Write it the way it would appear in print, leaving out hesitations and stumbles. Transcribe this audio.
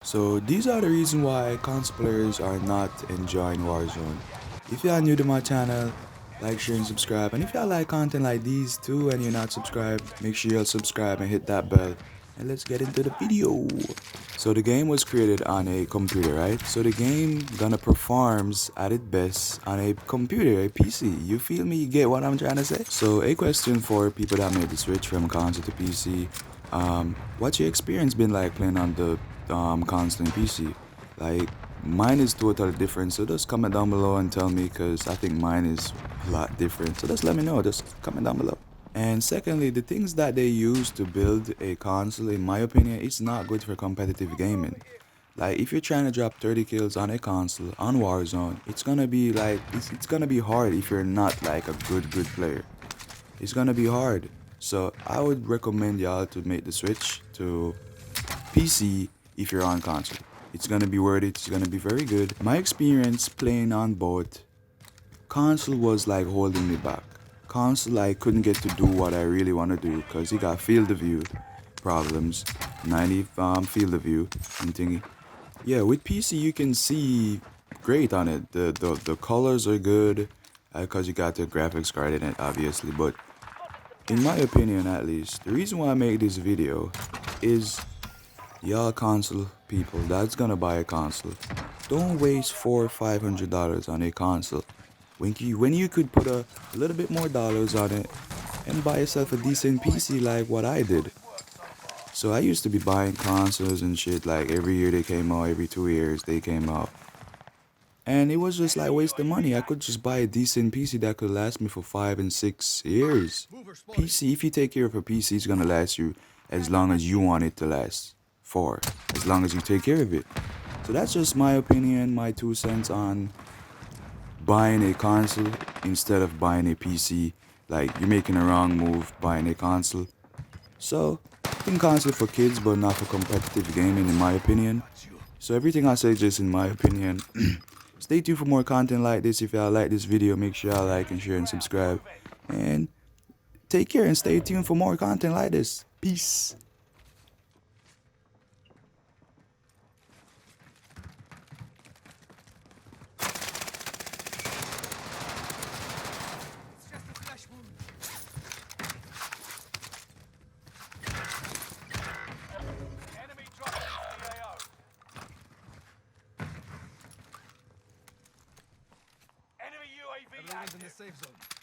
So these are the reason why console players are not enjoying Warzone. If you are new to my channel, like, share, and subscribe. And if y'all like content like these too and you're not subscribed, make sure you'll subscribe and hit that bell. And let's get into the video. So the game was created on a computer, right? So the game gonna performs at its best on a computer, a PC. You feel me? You get what I'm trying to say? So a question for people that made the switch from console to PC. What's your experience been like playing on the console and PC? Like, mine is totally different, so just comment down below and tell me, because I think mine is a lot different. So just let me know, just comment down below. And secondly, the things that they use to build a console, in my opinion, it's not good for competitive gaming. Like, if you're trying to drop 30 kills on a console, on Warzone, it's gonna be like, it's gonna be hard if you're not like a good player. It's gonna be hard. So I would recommend y'all to make the switch to PC if you're on console. It's gonna be worth it, it's gonna be very good. My experience playing on both, console was like holding me back. Console, I couldn't get to do what I really want to do because you got field of view problems, 90 field of view and thingy. Yeah, with PC you can see great on it. The colors are good because you got the graphics card in it, obviously. But in my opinion, at least, the reason why I make this video is y'all console people that's gonna buy a console, don't waste $400-500 on a console when you could put a little bit more dollars on it and buy yourself a decent PC like what I did. So I used to be buying consoles and shit like every year they came out, every 2 years they came out. And it was just like wasting money. I could just buy a decent PC that could last me for 5 and 6 years. PC, if you take care of a PC, it's gonna last you as long as you want it to last for, as long as you take care of it. So that's just my opinion, my 2 cents on buying a console instead of buying a PC. Like, you're making a wrong move buying a console. So, I think console for kids, but not for competitive gaming, in my opinion. So everything I say just in my opinion. Stay tuned for more content like this. If y'all like this video, make sure y'all like and share and subscribe. And take care and stay tuned for more content like this. Peace. Enemy dropping into the AO. Enemy UAV Everyone's in the active. safe zone.